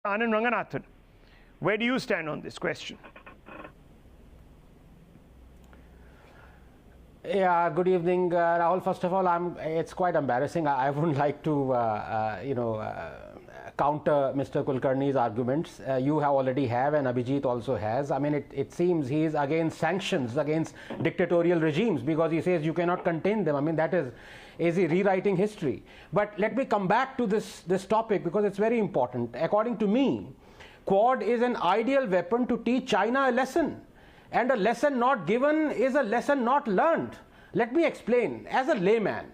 Anand Ranganathan, where do you stand on this question? Yeah, good evening, Rahul. First of all, it's quite embarrassing. I wouldn't like to, counter Mr. Kulkarni's arguments. You already have, and Abhijit also has. I mean, it seems he is against sanctions, against dictatorial regimes, because he says you cannot contain them. I mean, that is he rewriting history? But let me come back to this topic, because it's very important. According to me, Quad is an ideal weapon to teach China a lesson. And a lesson not given is a lesson not learned. Let me explain. As a layman,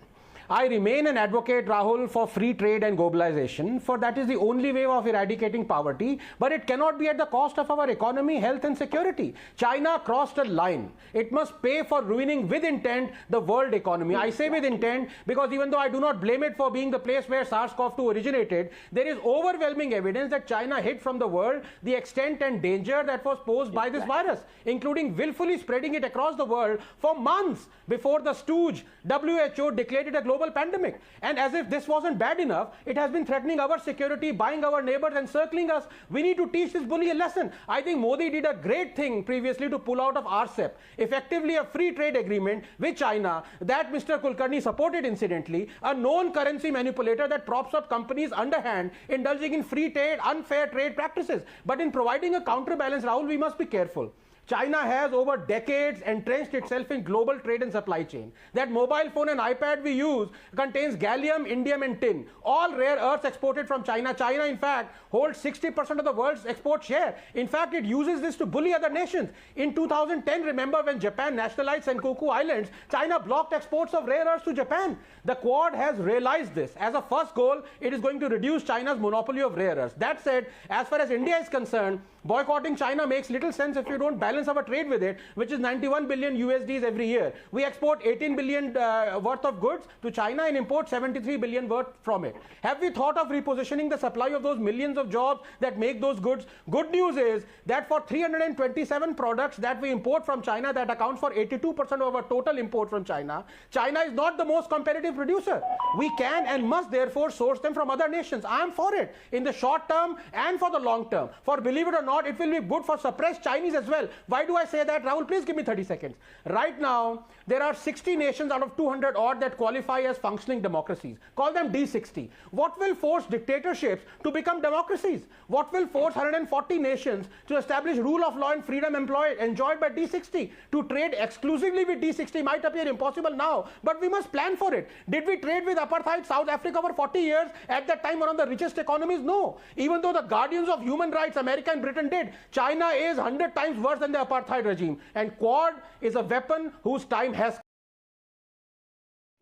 I remain an advocate, Rahul, for free trade and globalization, for that is the only way of eradicating poverty, but it cannot be at the cost of our economy, health and security. China crossed a line. It must pay for ruining with intent the world economy. I say with intent because even though I do not blame it for being the place where SARS-CoV-2 originated, there is overwhelming evidence that China hid from the world the extent and danger that was posed by this virus, including willfully spreading it across the world for months before the stooge WHO declared it a global pandemic. And as if this wasn't bad enough, it has been threatening our security, buying our neighbors and circling us. We need to teach this bully a lesson. I think Modi did a great thing previously to pull out of RCEP, effectively a free trade agreement with China that Mr. Kulkarni supported incidentally, a known currency manipulator that props up companies underhand, indulging in free trade, unfair trade practices. But in providing a counterbalance, Rahul, we must be careful. China has over decades entrenched itself in global trade and supply chain. That mobile phone and iPad we use contains gallium, indium and tin, all rare earths exported from China. China, in fact, holds 60% of the world's export share. In fact, it uses this to bully other nations. In 2010, remember when Japan nationalized Senkaku Islands, China blocked exports of rare earths to Japan. The Quad has realized this. As a first goal, it is going to reduce China's monopoly of rare earths. That said, as far as India is concerned, boycotting China makes little sense if you don't balance our trade with it, which is 91 billion USDs every year. We export 18 billion worth of goods to China and import 73 billion worth from it. Have we thought of repositioning the supply of those millions of jobs that make those goods? Good news is that for 327 products that we import from China, that accounts for 82% of our total import from China, China is not the most competitive producer. We can and must therefore source them from other nations. I am for it in the short term and for the long term. For believe it or not, it will be good for suppressed Chinese as well. Why do I say that? Rahul, please give me 30 seconds. Right now, there are 60 nations out of 200 odd that qualify as functioning democracies. Call them D60. What will force dictatorships to become democracies? What will force 140 nations to establish rule of law and freedom enjoyed by D60? To trade exclusively with D60 might appear impossible now, but we must plan for it. Did we trade with apartheid South Africa for 40 years? At that time, one of the richest economies? No. Even though the guardians of human rights, America and Britain did, China is 100 times worse than the apartheid regime. And Quad is a weapon whose time has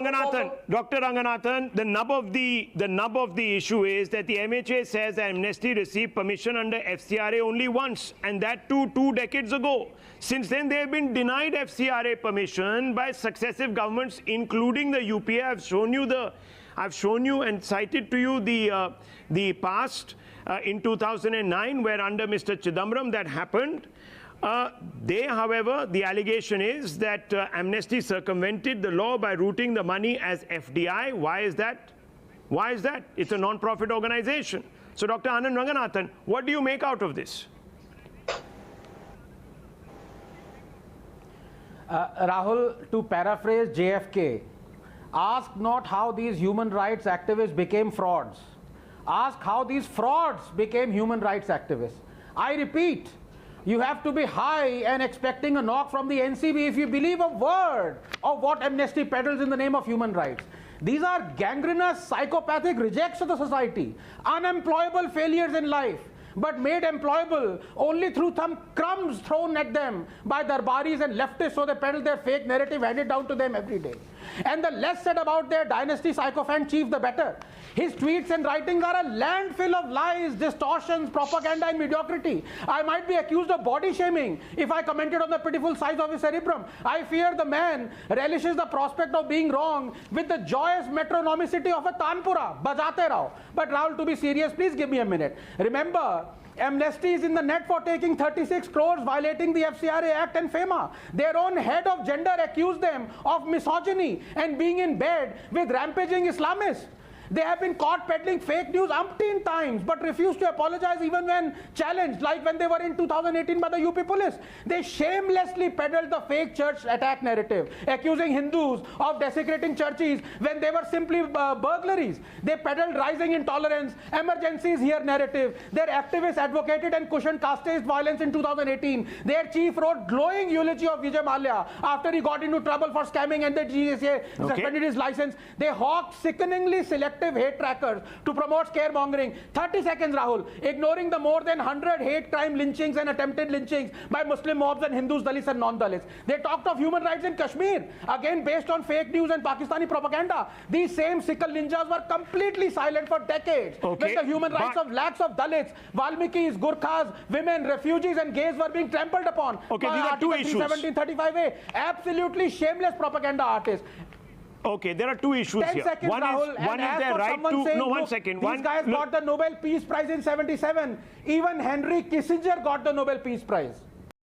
Ranganathan, Dr. Ranganathan, the nub of the issue is that the MHA says that Amnesty received permission under FCRA only once, and that too 2 decades ago. Since then, they have been denied FCRA permission by successive governments, including the UPA. I've shown you and cited to you the past in 2009, where under Mr. Chidambaram that happened. However, the allegation is that Amnesty circumvented the law by routing the money as FDI. Why is that? Why is that? It's a non-profit organization. So, Dr. Anand Ranganathan, what do you make out of this? Rahul, to paraphrase JFK, ask not how these human rights activists became frauds. Ask how these frauds became human rights activists. I repeat, you have to be high and expecting a knock from the NCB if you believe a word of what Amnesty peddles in the name of human rights. These are gangrenous, psychopathic rejects of the society, unemployable failures in life, but made employable only through some crumbs thrown at them by Darbaris and leftists, so they peddle their fake narrative handed down to them every day. And the less said about their dynasty sycophant chief, the better. His tweets and writings are a landfill of lies, distortions, propaganda and mediocrity. I might be accused of body shaming if I commented on the pitiful size of his cerebrum. I fear the man relishes the prospect of being wrong with the joyous metronomicity of a Tanpura, Bajate Rao. But Rahul, to be serious, please give me a minute. Remember, Amnesty is in the net for taking 36 crores, violating the FCRA Act and FEMA. Their own head of gender accused them of misogyny and being in bed with rampaging Islamists. They have been caught peddling fake news umpteen times, but refuse to apologize even when challenged, like when they were in 2018 by the UP police. They shamelessly peddled the fake church attack narrative, accusing Hindus of desecrating churches when they were simply burglaries. They peddled rising intolerance, emergencies here narrative. Their activists advocated and cushioned caste-based violence in 2018. Their chief wrote glowing eulogy of Vijay Mallya after he got into trouble for scamming and the GSA suspended his license. They hawked sickeningly selective hate trackers to promote scaremongering. 30 seconds, Rahul. Ignoring the more than 100 hate crime lynchings and attempted lynchings by Muslim mobs and Hindus, Dalits and non-Dalits. They talked of human rights in Kashmir, again based on fake news and Pakistani propaganda. These same sickle ninjas were completely silent for decades. Okay, when the human rights of lakhs of Dalits, Valmikis, Gurkhas, women, refugees and gays were being trampled upon. Okay, by these are two issues. 1735A. Absolutely shameless propaganda artists. Okay, there are two issues 10 here. seconds, Rahul, One is their right to... saying, No, one look, second. These guys got the Nobel Peace Prize in 77. Even Henry Kissinger got the Nobel Peace Prize.